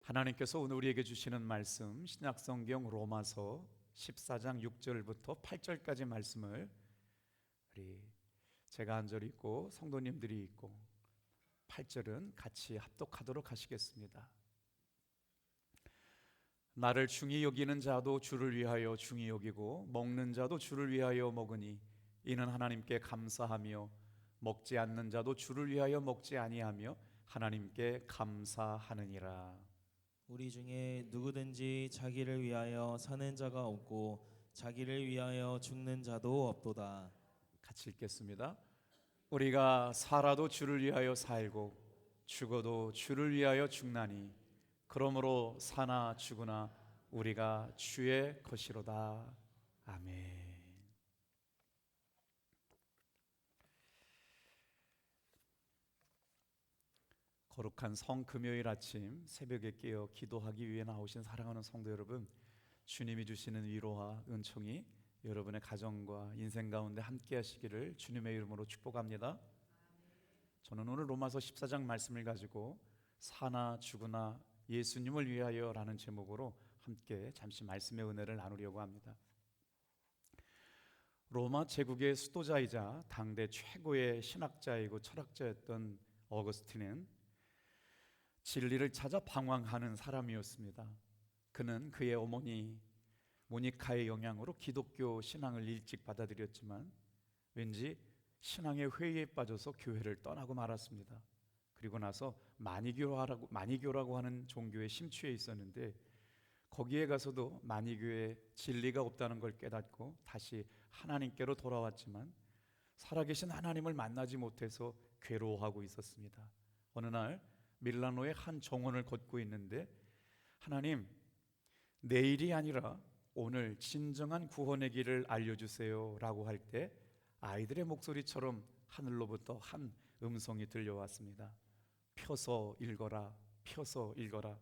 하나님께서 오늘 우리에게 주시는 말씀, 신약성경 로마서 14장 6절부터 8절까지 말씀을 제가 한 절 읽고 성도님들이 읽고 8절은 같이 합독하도록 하시겠습니다. 나를 중히 여기는 자도 주를 위하여 중히 여기고 먹는 자도 주를 위하여 먹으니 이는 하나님께 감사하며 먹지 않는 자도 주를 위하여 먹지 아니하며 하나님께 감사하느니라. 우리 중에 누구든지 자기를 위하여 사는 자가 없고 자기를 위하여 죽는 자도 없도다. 같이 읽겠습니다. 우리가 살아도 주를 위하여 살고 죽어도 주를 위하여 죽나니 그러므로 사나 죽으나 우리가 주의 것이로다. 아멘. 거룩한 성금요일 아침 새벽에 깨어 기도하기 위해 나오신 사랑하는 성도 여러분, 주님이 주시는 위로와 은총이 여러분의 가정과 인생 가운데 함께 하시기를 주님의 이름으로 축복합니다. 저는 오늘 로마서 14장 말씀을 가지고 사나 죽으나 예수님을 위하여 라는 제목으로 함께 잠시 말씀의 은혜를 나누려고 합니다. 로마 제국의 수도자이자 당대 최고의 신학자이고 철학자였던 어거스틴은 진리를 찾아 방황하는 사람이었습니다. 그는 그의 어머니 모니카의 영향으로 기독교 신앙을 일찍 받아들였지만 왠지 신앙의 회의에 빠져서 교회를 떠나고 말았습니다. 그리고 나서 마니교라고 하는 종교에 심취해 있었는데 거기에 가서도 마니교에 진리가 없다는 걸 깨닫고 다시 하나님께로 돌아왔지만 살아계신 하나님을 만나지 못해서 괴로워하고 있었습니다. 어느 날 밀라노의 한 정원을 걷고 있는데 하나님, 내일이 아니라 오늘 진정한 구원의 길을 알려주세요 라고 할 때 아이들의 목소리처럼 하늘로부터 한 음성이 들려왔습니다. 펴서 읽어라, 펴서 읽어라.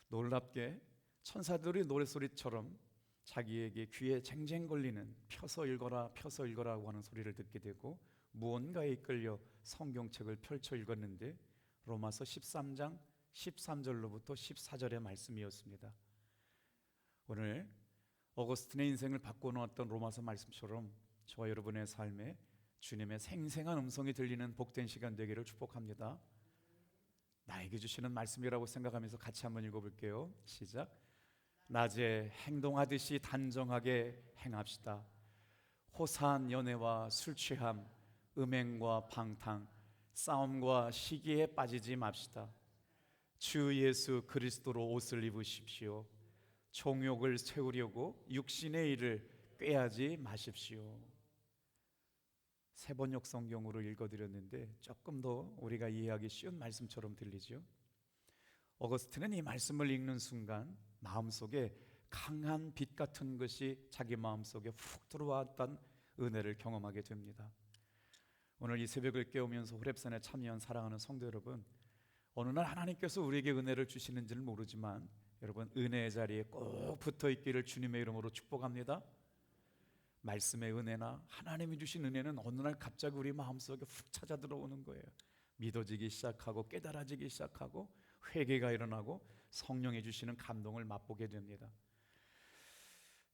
놀랍게 천사들의 노랫소리처럼 자기에게 귀에 쟁쟁 걸리는 펴서 읽어라, 펴서 읽어라고 하는 소리를 듣게 되고 무언가에 이끌려 성경책을 펼쳐 읽었는데 로마서 13장 13절로부터 14절의 말씀이었습니다. 오늘 어거스틴의 인생을 바꿔놓았던 로마서 말씀처럼 저와 여러분의 삶에 주님의 생생한 음성이 들리는 복된 시간 되기를 축복합니다. 나에게 주시는 말씀이라고 생각하면서 같이 한번 읽어볼게요. 시작. 낮에 행동하듯이 단정하게 행합시다. 호사한 연애와 술 취함, 음행과 방탕, 싸움과 시기에 빠지지 맙시다. 주 예수 그리스도로 옷을 입으십시오. 종욕을 세우려고 육신의 일을 꾀하지 마십시오. 세번역 성경으로 읽어드렸는데 조금 더 우리가 이해하기 쉬운 말씀처럼 들리죠. 어거스틴은 이 말씀을 읽는 순간 마음속에 강한 빛 같은 것이 자기 마음속에 훅 들어왔던 은혜를 경험하게 됩니다. 오늘 이 새벽을 깨우면서 호렙산에 참여한 사랑하는 성도 여러분, 어느 날 하나님께서 우리에게 은혜를 주시는지는 모르지만 여러분 은혜의 자리에 꼭 붙어 있기를 주님의 이름으로 축복합니다. 말씀의 은혜나 하나님이 주신 은혜는 어느 날 갑자기 우리 마음속에 훅 찾아 들어오는 거예요. 믿어지기 시작하고 깨달아지기 시작하고 회개가 일어나고 성령이 주시는 감동을 맛보게 됩니다.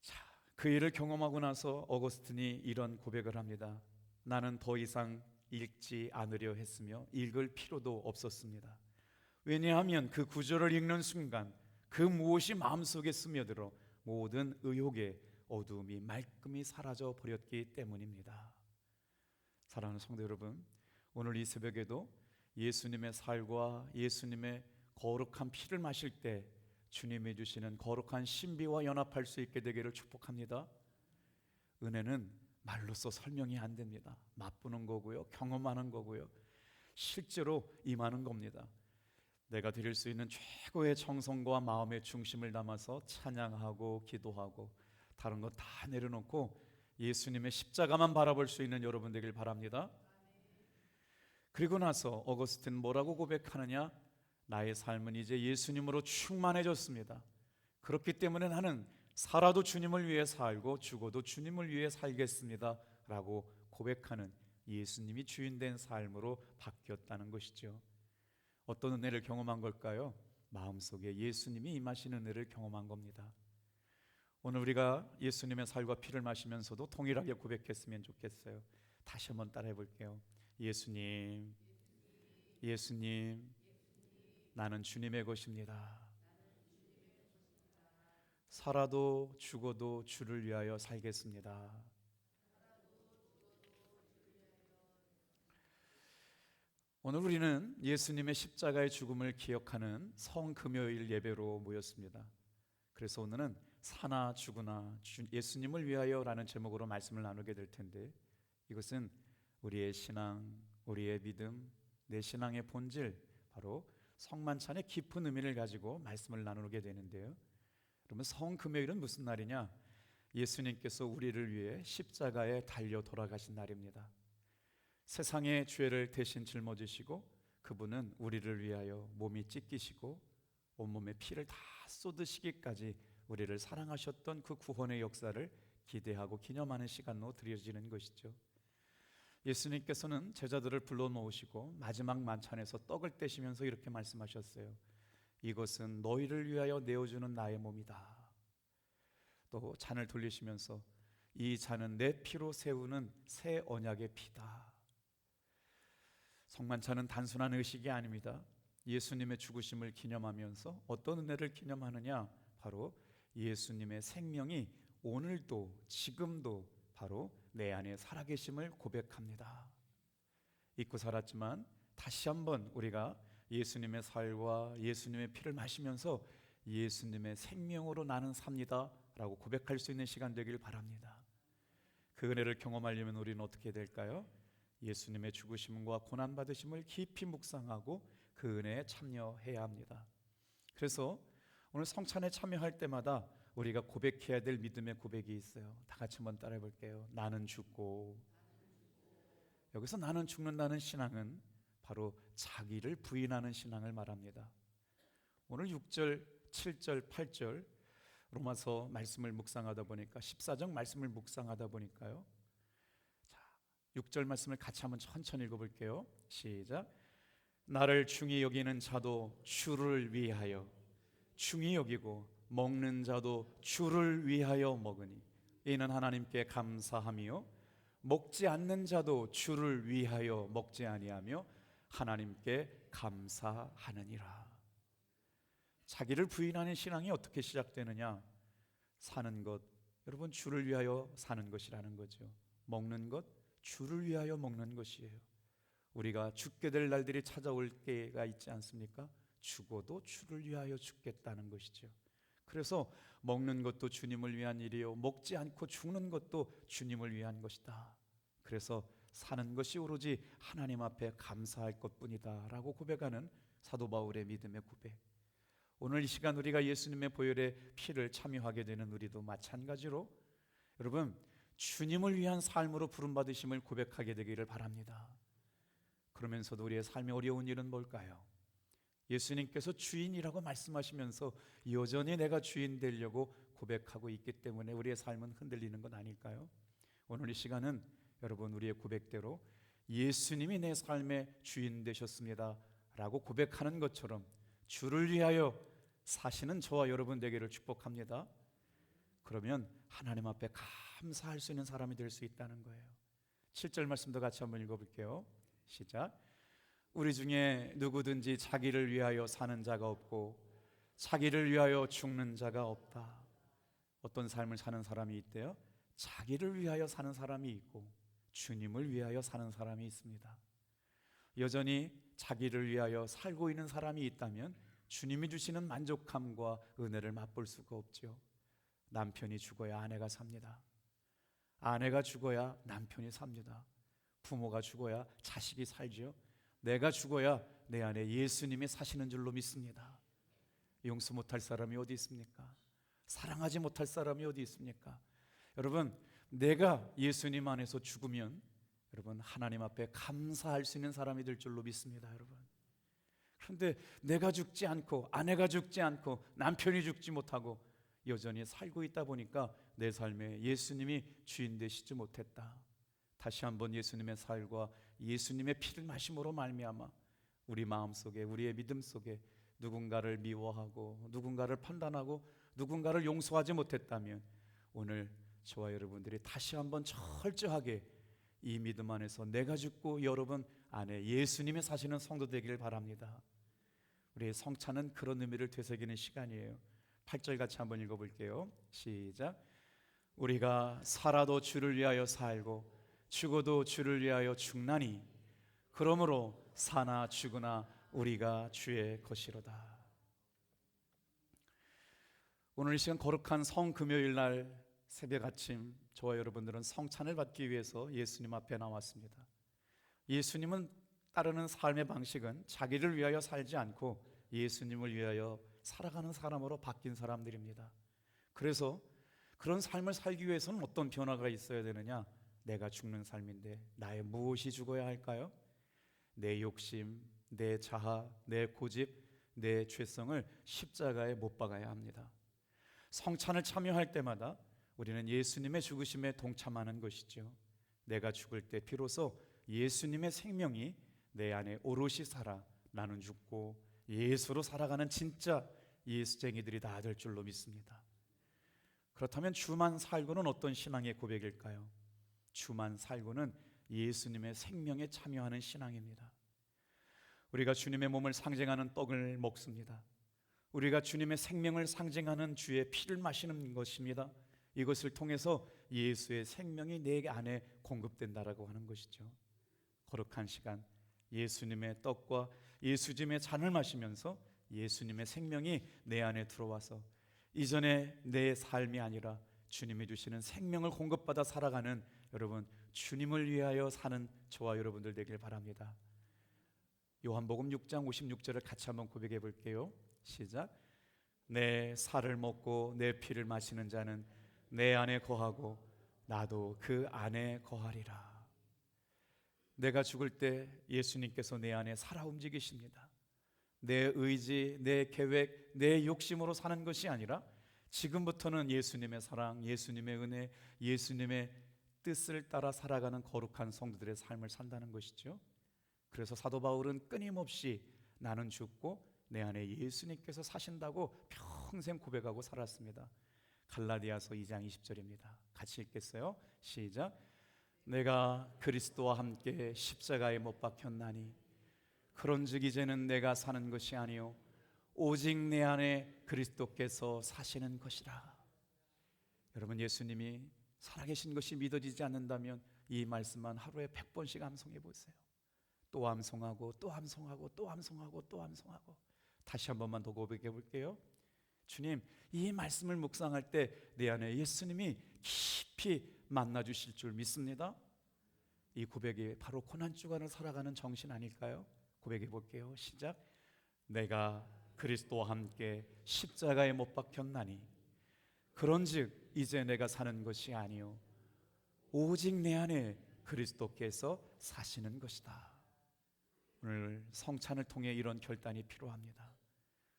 자, 그 일을 경험하고 나서 어거스틴이 이런 고백을 합니다. 나는 더 이상 읽지 않으려 했으며 읽을 필요도 없었습니다. 왜냐하면 그 구절을 읽는 순간 그 무엇이 마음속에 스며들어 모든 의혹의 어두움이 말끔히 사라져 버렸기 때문입니다. 사랑하는 성도 여러분, 오늘 이 새벽에도 예수님의 살과 예수님의 거룩한 피를 마실 때 주님이 주시는 거룩한 신비와 연합할 수 있게 되기를 축복합니다. 은혜는 말로써 설명이 안 됩니다. 맛보는 거고요, 경험하는 거고요, 실제로 임하는 겁니다. 내가 드릴 수 있는 최고의 정성과 마음의 중심을 담아서 찬양하고 기도하고 다른 거 다 내려놓고 예수님의 십자가만 바라볼 수 있는 여러분 되길 바랍니다. 그리고 나서 어거스틴 뭐라고 고백하느냐? 나의 삶은 이제 예수님으로 충만해졌습니다. 그렇기 때문에 나는 살아도 주님을 위해 살고 죽어도 주님을 위해 살겠습니다 라고 고백하는 예수님이 주인된 삶으로 바뀌었다는 것이죠. 어떤 은혜를 경험한 걸까요? 마음속에 예수님이 임하시는 은혜를 경험한 겁니다. 오늘 우리가 예수님의 살과 피를 마시면서도 동일하게 고백했으면 좋겠어요. 다시 한번 따라해 볼게요. 예수님, 예수님, 나는 주님의 것입니다. 살아도 죽어도 주를 위하여 살겠습니다. 오늘 우리는 예수님의 십자가의 죽음을 기억하는 성금요일 예배로 모였습니다. 그래서 오늘은 사나 죽으나 예수님을 위하여라는 제목으로 말씀을 나누게 될 텐데, 이것은 우리의 신앙, 우리의 믿음, 내 신앙의 본질, 바로 성만찬의 깊은 의미를 가지고 말씀을 나누게 되는데요. 그러면 성금요일은 무슨 날이냐? 예수님께서 우리를 위해 십자가에 달려 돌아가신 날입니다. 세상의 죄를 대신 짊어지시고 그분은 우리를 위하여 몸이 찢기시고 온몸에 피를 다 쏟으시기까지 우리를 사랑하셨던 그 구원의 역사를 기대하고 기념하는 시간으로 드려지는 것이죠. 예수님께서는 제자들을 불러 모으시고 마지막 만찬에서 떡을 떼시면서 이렇게 말씀하셨어요. 이것은 너희를 위하여 내어주는 나의 몸이다. 또 잔을 돌리시면서 이 잔은 내 피로 세우는 새 언약의 피다. 성만찬은 단순한 의식이 아닙니다. 예수님의 죽으심을 기념하면서 어떤 은혜를 기념하느냐? 바로 예수님의 생명이 오늘도 지금도 바로 내 안에 살아계심을 고백합니다. 잊고 살았지만 다시 한번 우리가 예수님의 살과 예수님의 피를 마시면서 예수님의 생명으로 나는 삽니다 라고 고백할 수 있는 시간 되길 바랍니다. 그 은혜를 경험하려면 우리는 어떻게 될까요? 예수님의 죽으심과 고난받으심을 깊이 묵상하고 그 은혜에 참여해야 합니다. 그래서 오늘 성찬에 참여할 때마다 우리가 고백해야 될 믿음의 고백이 있어요. 다 같이 한번 따라해 볼게요. 나는 죽고, 여기서 나는 죽는다는 신앙은 바로 자기를 부인하는 신앙을 말합니다. 오늘 6절, 7절, 8절 로마서 말씀을 묵상하다 보니까 14장 말씀을 묵상하다 보니까요. 자, 6절 말씀을 같이 한번 천천히 읽어볼게요. 시작. 나를 중히 여기는 자도 주를 위하여 중히 여기고 먹는 자도 주를 위하여 먹으니 이는 하나님께 감사하며 먹지 않는 자도 주를 위하여 먹지 아니하며 하나님께 감사하느니라. 자기를 부인하는 신앙이 어떻게 시작되느냐? 사는 것, 여러분 주를 위하여 사는 것이라는 거죠. 먹는 것, 주를 위하여 먹는 것이에요. 우리가 죽게 될 날들이 찾아올 때가 있지 않습니까? 죽어도 주를 위하여 죽겠다는 것이죠. 그래서 먹는 것도 주님을 위한 일이요 먹지 않고 죽는 것도 주님을 위한 것이다. 그래서 사는 것이 오로지 하나님 앞에 감사할 것뿐이다 라고 고백하는 사도 바울의 믿음의 고백. 오늘 이 시간 우리가 예수님의 보혈의 피를 참여하게 되는 우리도 마찬가지로 여러분 주님을 위한 삶으로 부름받으심을 고백하게 되기를 바랍니다. 그러면서도 우리의 삶의 어려운 일은 뭘까요? 예수님께서 주인이라고 말씀하시면서 여전히 내가 주인 되려고 고백하고 있기 때문에 우리의 삶은 흔들리는 건 아닐까요? 오늘 이 시간은 여러분 우리의 고백대로 예수님이 내 삶의 주인 되셨습니다 라고 고백하는 것처럼 주를 위하여 사시는 저와 여러분 되기를 축복합니다. 그러면 하나님 앞에 감사할 수 있는 사람이 될 수 있다는 거예요. 7절 말씀도 같이 한번 읽어볼게요. 시작. 우리 중에 누구든지 자기를 위하여 사는 자가 없고 자기를 위하여 죽는 자가 없다. 어떤 삶을 사는 사람이 있대요? 자기를 위하여 사는 사람이 있고 주님을 위하여 사는 사람이 있습니다. 여전히 자기를 위하여 살고 있는 사람이 있다면 주님이 주시는 만족함과 은혜를 맛볼 수가 없죠. 남편이 죽어야 아내가 삽니다. 아내가 죽어야 남편이 삽니다. 부모가 죽어야 자식이 살죠. 내가 죽어야 내 안에 예수님이 사시는 줄로 믿습니다. 용서 못할 사람이 어디 있습니까? 사랑하지 못할 사람이 어디 있습니까? 여러분, 내가 예수님 안에서 죽으면 여러분 하나님 앞에 감사할 수 있는 사람이 될 줄로 믿습니다, 여러분. 그런데 내가 죽지 않고 아내가 죽지 않고 남편이 죽지 못하고 여전히 살고 있다 보니까 내 삶에 예수님이 주인 되시지 못했다. 다시 한번 예수님의 살과 예수님의 피를 마심으로 말미암아 우리 마음속에 우리의 믿음 속에 누군가를 미워하고 누군가를 판단하고 누군가를 용서하지 못했다면 오늘 저와 여러분들이 다시 한번 철저하게 이 믿음 안에서 내가 죽고 여러분 안에 예수님이 사시는 성도 되기를 바랍니다. 우리의 성찬은 그런 의미를 되새기는 시간이에요. 8절 같이 한번 읽어볼게요. 시작. 우리가 살아도 주를 위하여 살고 죽어도 주를 위하여 죽나니 그러므로 사나 죽으나 우리가 주의 것이로다. 오늘 이 시간 거룩한 성금요일 날 새벽 아침 저와 여러분들은 성찬을 받기 위해서 예수님 앞에 나왔습니다. 예수님은 따르는 삶의 방식은 자기를 위하여 살지 않고 예수님을 위하여 살아가는 사람으로 바뀐 사람들입니다. 그래서 그런 삶을 살기 위해서는 어떤 변화가 있어야 되느냐? 내가 죽는 삶인데 나의 무엇이 죽어야 할까요? 내 욕심, 내 자아, 내 고집, 내 죄성을 십자가에 못 박아야 합니다. 성찬을 참여할 때마다 우리는 예수님의 죽으심에 동참하는 것이죠. 내가 죽을 때 비로소 예수님의 생명이 내 안에 오롯이 살아 나는 죽고 예수로 살아가는 진짜 예수쟁이들이 다 될 줄로 믿습니다. 그렇다면 주만 살고는 어떤 신앙의 고백일까요? 주만 살고는 예수님의 생명에 참여하는 신앙입니다. 우리가 주님의 몸을 상징하는 떡을 먹습니다. 우리가 주님의 생명을 상징하는 주의 피를 마시는 것입니다. 이것을 통해서 예수의 생명이 내 안에 공급된다라고 하는 것이죠. 거룩한 시간 예수님의 떡과 예수님의 잔을 마시면서 예수님의 생명이 내 안에 들어와서 이전에 내 삶이 아니라 주님이 주시는 생명을 공급받아 살아가는 여러분 주님을 위하여 사는 저와 여러분들 되길 바랍니다. 요한복음 6장 56절을 같이 한번 고백해 볼게요. 시작. 내 살을 먹고 내 피를 마시는 자는 내 안에 거하고 나도 그 안에 거하리라. 내가 죽을 때 예수님께서 내 안에 살아 움직이십니다. 내 의지, 내 계획, 내 욕심으로 사는 것이 아니라 지금부터는 예수님의 사랑, 예수님의 은혜, 예수님의 뜻을 따라 살아가는 거룩한 성도들의 삶을 산다는 것이죠. 그래서 사도 바울은 끊임없이 나는 죽고 내 안에 예수님께서 사신다고 평생 고백하고 살았습니다. 갈라디아서 2장 20절입니다. 같이 읽겠어요. 시작. 내가 그리스도와 함께 십자가에 못 박혔나니 그런즉 이제는 내가 사는 것이 아니요 오직 내 안에 그리스도께서 사시는 것이라. 여러분 예수님이 살아계신 것이 믿어지지 않는다면 이 말씀만 하루에 100번씩 암송해 보세요. 또 암송하고 또 암송하고 또 암송하고 또 암송하고 다시 한 번만 더 고백해 볼게요. 주님, 이 말씀을 묵상할 때 내 안에 예수님이 깊이 만나 주실 줄 믿습니다. 이 고백이 바로 고난주간을 살아가는 정신 아닐까요? 고백해 볼게요. 시작. 내가 그리스도와 함께 십자가에 못 박혔나니 그런즉 이제 내가 사는 것이 아니요 오직 내 안에 그리스도께서 사시는 것이다. 오늘 성찬을 통해 이런 결단이 필요합니다.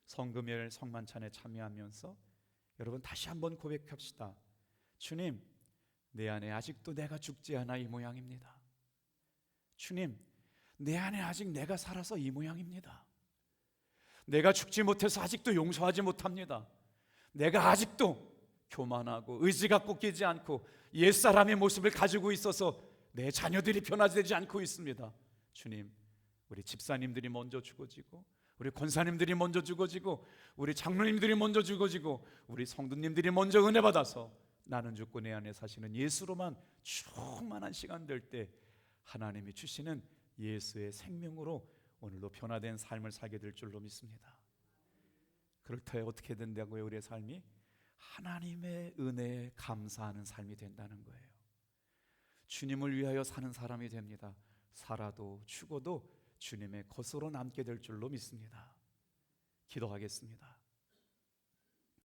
성금요일 성만찬에 참여하면서 여러분 다시 한번 고백합시다. 주님, 내 안에 아직도 내가 죽지 않아 이 모양입니다. 주님, 내 안에 아직 내가 살아서 이 모양입니다. 내가 죽지 못해서 아직도 용서하지 못합니다. 내가 아직도 교만하고 의지가 꺾이지 않고 옛사람의 모습을 가지고 있어서 내 자녀들이 변화되지 않고 있습니다. 주님, 우리 집사님들이 먼저 죽어지고 우리 권사님들이 먼저 죽어지고 우리 장로님들이 먼저 죽어지고 우리 성도님들이 먼저 은혜 받아서 나는 죽고 내 안에 사시는 예수로만 충만한 시간 될 때 하나님이 주시는 예수의 생명으로 오늘도 변화된 삶을 살게 될 줄로 믿습니다. 그럴 때 어떻게 된다고요? 우리의 삶이 하나님의 은혜에 감사하는 삶이 된다는 거예요. 주님을 위하여 사는 사람이 됩니다. 살아도 죽어도 주님의 것으로 남게 될 줄로 믿습니다. 기도하겠습니다.